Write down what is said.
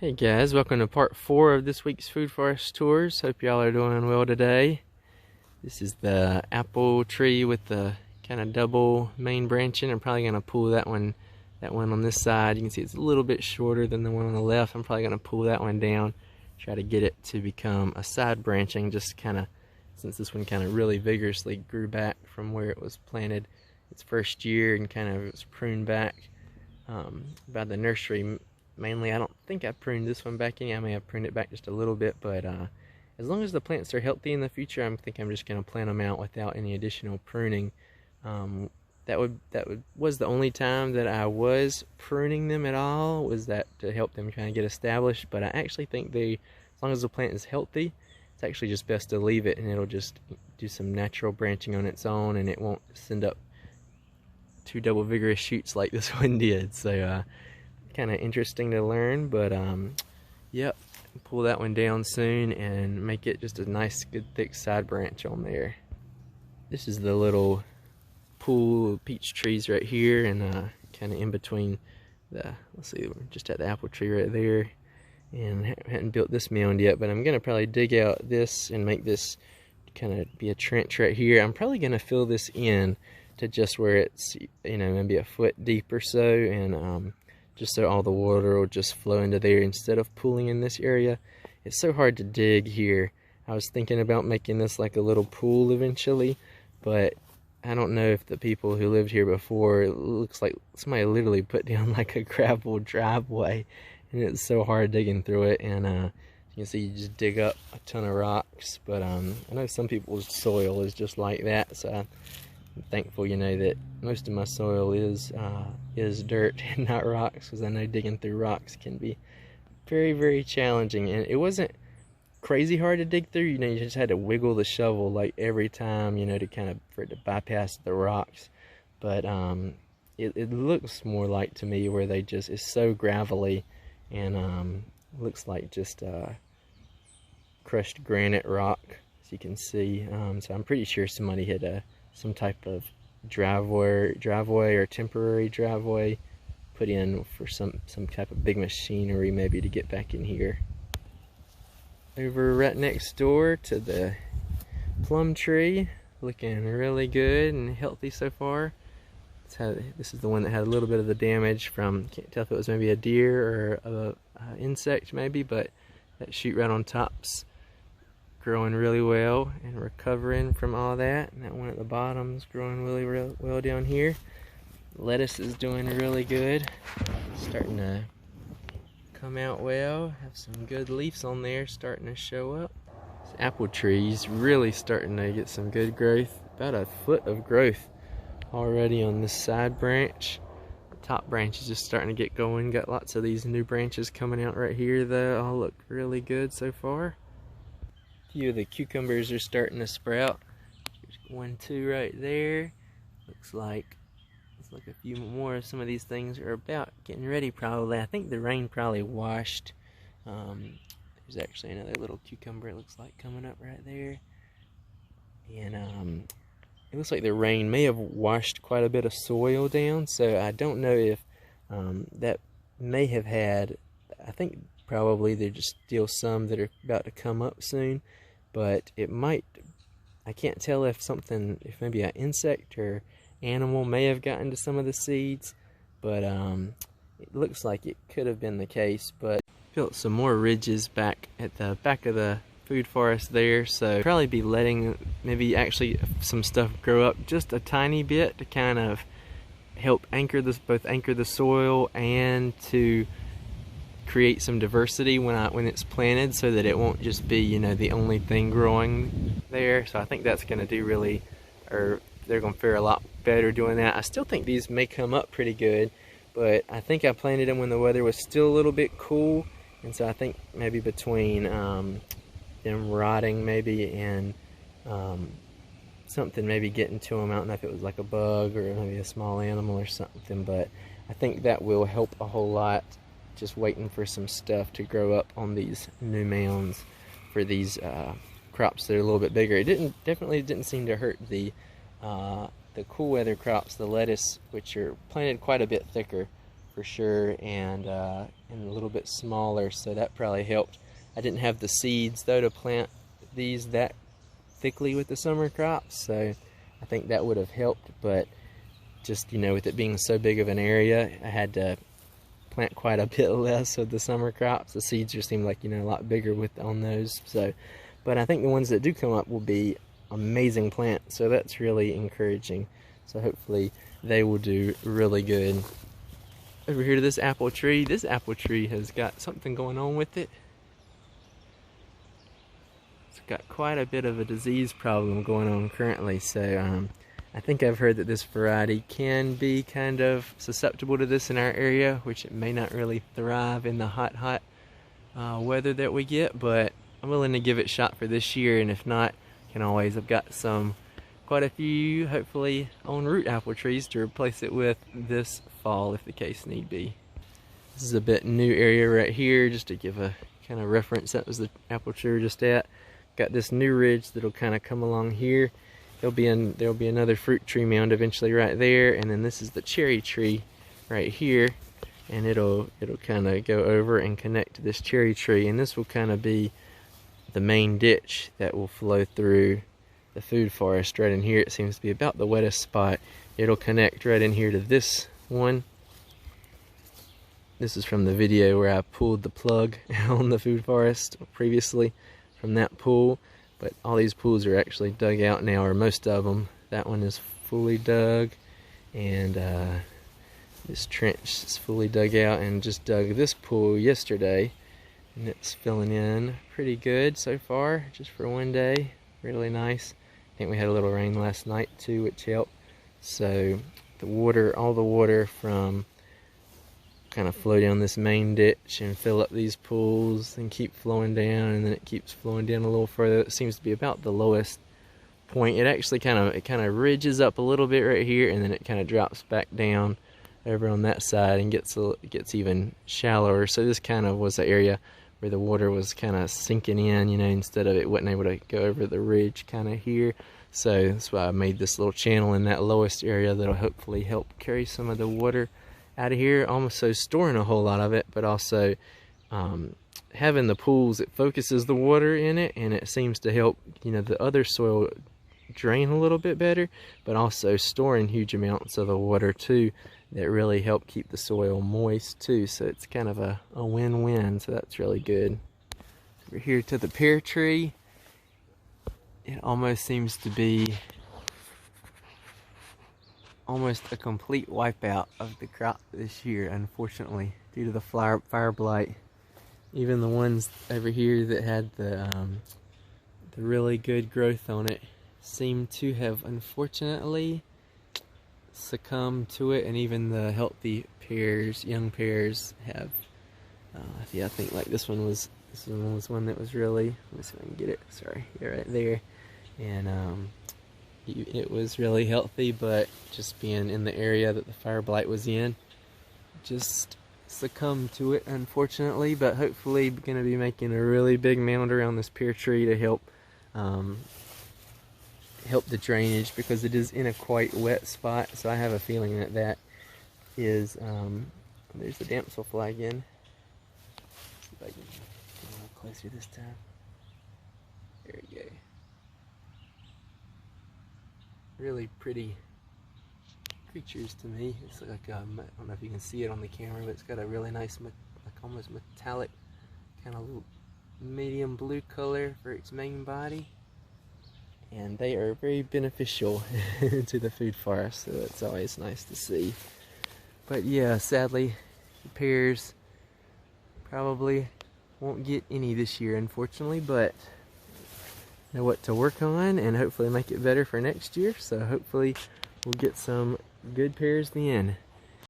Hey guys, welcome to part 4 of this week's Food Forest Tours. Hope y'all are doing well today. This is the apple tree with the kind of double main branching. I'm probably going to pull that one on this side. You can see it's a little bit shorter than the one on the left. I'm probably going to pull that one down, try to get it to become a side branching, just kind of, since this one kind of really vigorously grew back from where it was planted its first year and kind of was pruned back by the nursery. Mainly, I don't think I pruned this one back any. I may have pruned it back just a little bit, but as long as the plants are healthy in the future, I think I'm just going to plant them out without any additional pruning. That was the only time that I was pruning them at all, was that to help them kind of get established. But I actually think as long as the plant is healthy, it's actually just best to leave it, and it'll just do some natural branching on its own, and it won't send up 2 double vigorous shoots like this one did. So kind of interesting to learn, but yep, pull that one down soon and make it just a nice good thick side branch on there. This is the little pool of peach trees right here, and kind of in between let's see, we're just at the apple tree right there, and hadn't built this mound yet, but I'm gonna probably dig out this and make this kind of be a trench right here. I'm probably gonna fill this in to just where it's, you know, maybe a foot deep or so, and just so all the water will just flow into there instead of pooling in this area. It's so hard to dig here. I was thinking about making this like a little pool eventually, but I don't know if the people who lived here before, it looks like somebody literally put down like a gravel driveway, and it's so hard digging through it, and you can see you just dig up a ton of rocks. But I know some people's soil is just like that, so I'm thankful, you know, that most of my soil is dirt and not rocks, because I know digging through rocks can be very, very challenging. And it wasn't crazy hard to dig through, you know, you just had to wiggle the shovel like every time, you know, to kind of for it to bypass the rocks. But it looks more like, to me, where they just, it's so gravelly, and looks like just crushed granite rock, as you can see. So I'm pretty sure somebody had some type of driveway or temporary driveway put in for some type of big machinery, maybe, to get back in here. Over right next door to the plum tree, looking really good and healthy so far. This is the one that had a little bit of the damage from, can't tell if it was maybe a deer or a insect maybe, but that shoot right on top's growing really well and recovering from all that. And that one at the bottom is growing really well down here. Lettuce is doing really good, starting to come out well, have some good leaves on there starting to show up. This apple tree's really starting to get some good growth, about a foot of growth already on this side branch. The top branch is just starting to get going. Got lots of these new branches coming out right here though, all look really good so far. A few of the cucumbers are starting to sprout. There's 1, 2 right there. Looks like a few more of some of these things are about getting ready probably. I think the rain probably washed. There's actually another little cucumber, it looks like, coming up right there. And it looks like the rain may have washed quite a bit of soil down, so I don't know if that may have had, I think probably there's just still some that are about to come up soon, but it might, I can't tell if maybe an insect or animal may have gotten to some of the seeds, but it looks like it could have been the case. But built some more ridges back at the back of the food forest there, so probably be letting maybe actually some stuff grow up just a tiny bit to kind of help both anchor the soil and to create some diversity when it's planted, so that it won't just be, you know, the only thing growing there. So I think that's going to do really, or they're going to fare a lot better doing that. I still think these may come up pretty good, but I think I planted them when the weather was still a little bit cool, and so I think maybe between them rotting maybe and something maybe getting to them, I don't know if it was like a bug or maybe a small animal or something, but I think that will help a whole lot, just waiting for some stuff to grow up on these new mounds for these crops that are a little bit bigger. It definitely didn't seem to hurt the cool weather crops, the lettuce, which are planted quite a bit thicker for sure, and a little bit smaller, so that probably helped. I didn't have the seeds though to plant these that thickly with the summer crops, so I think that would have helped, but just, you know, with it being so big of an area, I had to plant quite a bit less of the summer crops. The seeds just seem like, you know, a lot bigger on those. So, but I think the ones that do come up will be amazing plants, so that's really encouraging. So hopefully they will do really good. Over here to this apple tree. This apple tree has got something going on with it. It's got quite a bit of a disease problem going on currently, so I think I've heard that this variety can be kind of susceptible to this in our area, which it may not really thrive in the hot weather that we get, but I'm willing to give it a shot for this year, and if not, can always, I've got quite a few, hopefully, on root apple trees to replace it with this fall if the case need be. This is a bit new area right here, just to give a kind of reference. That was the apple tree we were just at. Got this new ridge that'll kind of come along here. There'll be another fruit tree mound eventually right there, and then this is the cherry tree right here, and it'll kind of go over and connect to this cherry tree, and this will kind of be the main ditch that will flow through the food forest right in here. It seems to be about the wettest spot. It'll connect right in here to this one. This is from the video where I pulled the plug on the food forest previously from that pool, but all these pools are actually dug out now, or most of them. That one is fully dug, and this trench is fully dug out, and just dug this pool yesterday, and it's filling in pretty good so far, just for one day. Really nice. I think we had a little rain last night too, which helped. So the water, all the water from kind of flow down this main ditch and fill up these pools and keep flowing down, and then it keeps flowing down a little further. It seems to be about the lowest point. It actually kind of ridges up a little bit right here, and then it kind of drops back down over on that side and gets even shallower. So this kind of was the area where the water was kind of sinking in, you know, instead of it wasn't able to go over the ridge kind of here. So that's why I made this little channel in that lowest area that'll hopefully help carry some of the water out of here, almost so storing a whole lot of it, but also having the pools, it focuses the water in it, and it seems to help, you know, the other soil drain a little bit better, but also storing huge amounts of the water too, that really help keep the soil moist too. So it's kind of a win-win, so that's really good. Over here to the pear tree, it almost seems to be almost a complete wipeout of the crop this year, unfortunately, due to the fire blight. Even the ones over here that had the really good growth on it seem to have unfortunately succumbed to it, and even the healthy pears, young pears, have. Yeah, I think like this one was one that was really. Let me see if I can get it. Sorry, yeah, right there, and it was really healthy, but just being in the area that the fire blight was in, just succumbed to it, unfortunately. But hopefully, going to be making a really big mound around this pear tree to help the drainage, because it is in a quite wet spot. So I have a feeling that that is there's the damselfly again. See if I can get a little closer this time. There we go. Really pretty creatures to me. It's like I don't know if you can see it on the camera, but it's got a really nice, like almost metallic, kind of medium blue color for its main body. And they are very beneficial to the food forest, so it's always nice to see. But yeah, sadly, the pears probably won't get any this year, unfortunately, but know what to work on and hopefully make it better for next year. So hopefully we'll get some good pears in the end.